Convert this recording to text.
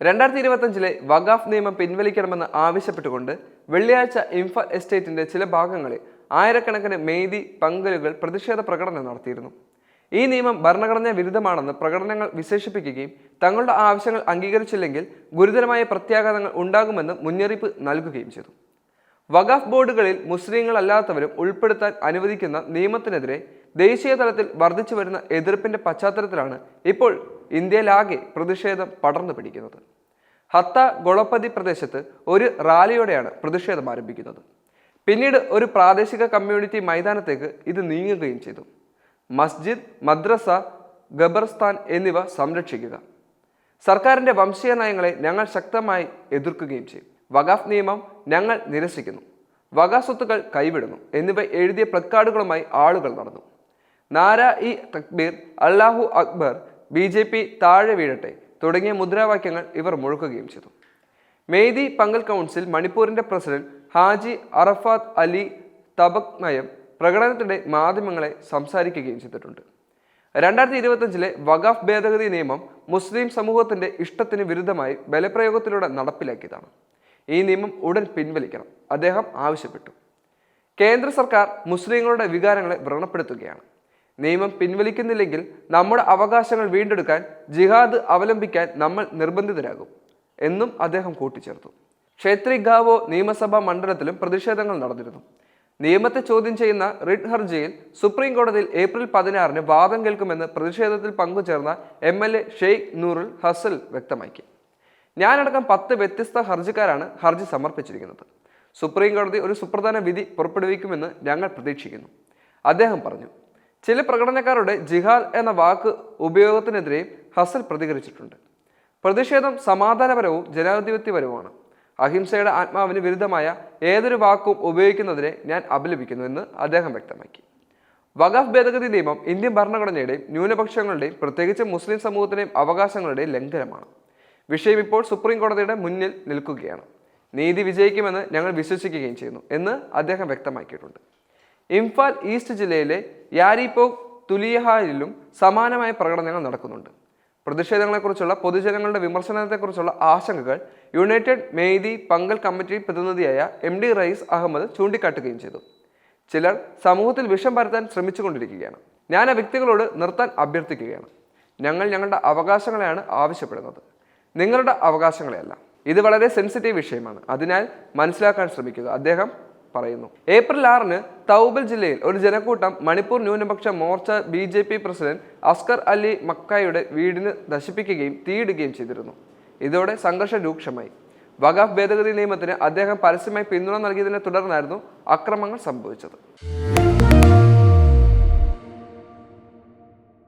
2025 വഖഫ് നിയമം പിൻവലിക്കണമെന്ന് ആവശ്യപ്പെട്ടുകൊണ്ട് വെള്ളിയാഴ്ച ഇംഫാൽ എസ്റ്റേറ്റിന്റെ ചില ഭാഗങ്ങളിൽ ആയിരക്കണക്കിന് മെയ്തി പങ്കലുകൾ പ്രതിഷേധ പ്രകടനം നടത്തിയിരുന്നു. ഈ നിയമം ഭരണഘടനാ വിരുദ്ധമാണെന്ന് പ്രകടനങ്ങൾ വിശേഷിപ്പിക്കുകയും തങ്ങളുടെ ആവശ്യങ്ങൾ അംഗീകരിച്ചില്ലെങ്കിൽ ഗുരുതരമായ പ്രത്യാഘാതങ്ങൾ ഉണ്ടാകുമെന്ന് മുന്നറിയിപ്പ് നൽകുകയും ചെയ്തു. വഖഫ് ബോർഡുകളിൽ മുസ്ലിങ്ങളല്ലാത്തവരും ഉൾപ്പെടുത്താൻ അനുവദിക്കുന്ന നിയമത്തിനെതിരെ ദേശീയ തലത്തിൽ വർദ്ധിച്ചു വരുന്ന എതിർപ്പിന്റെ പശ്ചാത്തലത്തിലാണ് ഇപ്പോൾ ഇന്ത്യയിലാകെ പ്രതിഷേധം പടർന്നു പിടിക്കുന്നത്. ഹത്ത ഗൊളപ്പതി പ്രദേശത്ത് ഒരു റാലിയോടെയാണ് പ്രതിഷേധം ആരംഭിക്കുന്നത്. പിന്നീട് ഒരു പ്രാദേശിക കമ്മ്യൂണിറ്റി മൈതാനത്തേക്ക് ഇത് നീങ്ങുകയും ചെയ്തു. മസ്ജിദ്, മദ്രസ, ഖബർസ്ഥാൻ എന്നിവ സംരക്ഷിക്കുക, സർക്കാരിന്റെ വംശീയ നയങ്ങളെ ഞങ്ങൾ ശക്തമായി എതിർക്കുകയും ചെയ്യും, വഖഫ് നിയമം ഞങ്ങൾ നിരസിക്കുന്നു, വഖഫ് സ്വത്തുക്കൾ കൈവിടുന്നു എന്നിവ എഴുതിയ പ്ലക്കാർഡുകളുമായി ആളുകൾ നടന്നു. നാരാ ഇ തക്ബീർ, അല്ലാഹു അക്ബർ, BJP താഴെ വീഴട്ടെ തുടങ്ങിയ മുദ്രാവാക്യങ്ങൾ ഇവർ മുഴക്കുകയും ചെയ്തു. മെയ്തി പങ്കൽ കൗൺസിൽ മണിപ്പൂരിന്റെ പ്രസിഡന്റ് ഹാജി അറഫാത്ത് അലി തബക് പ്രകടനത്തിനിടെ മാധ്യമങ്ങളെ സംസാരിക്കുകയും ചെയ്തിട്ടുണ്ട്. 2025 വഖഫ് ഭേദഗതി നിയമം മുസ്ലിം സമൂഹത്തിന്റെ ഇഷ്ടത്തിന് വിരുദ്ധമായി ബലപ്രയോഗത്തിലൂടെ നടപ്പിലാക്കിയതാണ്. ഈ നിയമം ഉടൻ പിൻവലിക്കണം അദ്ദേഹം ആവശ്യപ്പെട്ടു. കേന്ദ്ര സർക്കാർ മുസ്ലിങ്ങളുടെ വികാരങ്ങളെ വ്രണപ്പെടുത്തുകയാണ്. നിയമം പിൻവലിക്കുന്നില്ലെങ്കിൽ നമ്മുടെ അവകാശങ്ങൾ വീണ്ടെടുക്കാൻ ജിഹാദ് അവലംബിക്കാൻ നമ്മൾ നിർബന്ധിതരാകും എന്നും അദ്ദേഹം കൂട്ടിച്ചേർത്തു. ക്ഷേത്രി ഗാവോ നിയമസഭാ മണ്ഡലത്തിലും പ്രതിഷേധങ്ങൾ നടന്നിരുന്നു. നിയമത്തെ ചോദ്യം ചെയ്യുന്ന റിട്ട് ഹർജിയിൽ സുപ്രീം കോടതിയിൽ ഏപ്രിൽ 16 വാദം കേൾക്കുമെന്ന് പ്രതിഷേധത്തിൽ പങ്കുചേർന്ന MLA ഷെയ്ഖ് നൂറുൽ ഹസൽ വ്യക്തമാക്കി. ഞാനടക്കം 10 വ്യത്യസ്ത ഹർജിക്കാരാണ് ഹർജി സമർപ്പിച്ചിരിക്കുന്നത്. സുപ്രീം കോടതി ഒരു സുപ്രധാന വിധി പുറപ്പെടുവിക്കുമെന്ന് ഞങ്ങൾ പ്രതീക്ഷിക്കുന്നു, അദ്ദേഹം പറഞ്ഞു. ചില പ്രകടനക്കാരുടെ ജിഹാദ് എന്ന വാക്ക് ഉപയോഗത്തിനെതിരെയും ഹസൽ പ്രതികരിച്ചിട്ടുണ്ട്. പ്രതിഷേധം സമാധാനപരവും ജനാധിപത്യപരവുമാണ്. അഹിംസയുടെ ആത്മാവിന് വിരുദ്ധമായ ഏതൊരു വാക്കും ഉപയോഗിക്കുന്നതിനെ ഞാൻ അപലപിക്കുന്നു എന്ന് അദ്ദേഹം വ്യക്തമാക്കി. വഖഫ് ഭേദഗതി നിയമം ഇന്ത്യൻ ഭരണഘടനയുടെയും ന്യൂനപക്ഷങ്ങളുടെയും പ്രത്യേകിച്ച് മുസ്ലിം സമൂഹത്തിന്റെയും അവകാശങ്ങളുടെയും ലംഘനമാണ്. വിഷയം ഇപ്പോൾ സുപ്രീം കോടതിയുടെ മുന്നിൽ നിൽക്കുകയാണ്. നീതി വിജയിക്കുമെന്ന് ഞങ്ങൾ വിശ്വസിക്കുകയും ചെയ്യുന്നു എന്ന് അദ്ദേഹം വ്യക്തമാക്കിയിട്ടുണ്ട്. ഇംഫാൽ ഈസ്റ്റ് ജില്ലയിലെ യാരിപോക് തുലിയഹായിലും സമാനമായ പ്രകടനങ്ങൾ നടക്കുന്നുണ്ട്. പ്രതിഷേധങ്ങളെക്കുറിച്ചുള്ള പൊതുജനങ്ങളുടെ വിമർശനത്തെക്കുറിച്ചുള്ള ആശങ്കകൾ യുണൈറ്റഡ് മെയ്തി പങ്കൽ കമ്മിറ്റി പ്രതിനിധിയായ MD റയീസ് അഹമ്മദ് ചൂണ്ടിക്കാട്ടുകയും ചെയ്തു. ചിലർ സമൂഹത്തിൽ വിഷം പരത്താൻ ശ്രമിച്ചുകൊണ്ടിരിക്കുകയാണ്. ഞാൻ ആ വ്യക്തികളോട് നിർത്താൻ അഭ്യർത്ഥിക്കുകയാണ്. ഞങ്ങൾ ഞങ്ങളുടെ അവകാശങ്ങളെയാണ് ആവശ്യപ്പെടുന്നത്, നിങ്ങളുടെ അവകാശങ്ങളെയല്ല. ഇത് വളരെ സെൻസിറ്റീവ് വിഷയമാണ്, അതിനാൽ മനസ്സിലാക്കാൻ ശ്രമിക്കുക, അദ്ദേഹം പറയുന്നു. ഏപ്രിൽ 6 തൗബൽ ജില്ലയിൽ ഒരു ജനക്കൂട്ടം മണിപ്പൂർ ന്യൂനപക്ഷ മോർച്ച BJP പ്രസിഡന്റ് അസ്കർ അലി മക്കായുടെ വീടിന് നശിപ്പിക്കുകയും തീയിടുകയും ചെയ്തിരുന്നു. ഇതോടെ സംഘർഷം രൂക്ഷമായി. വഖഫ് ഭേദഗതി നിയമത്തിന് അദ്ദേഹം പരസ്യമായി പിന്തുണ നൽകിയതിനെ തുടർന്നായിരുന്നു അക്രമങ്ങൾ സംഭവിച്ചത്.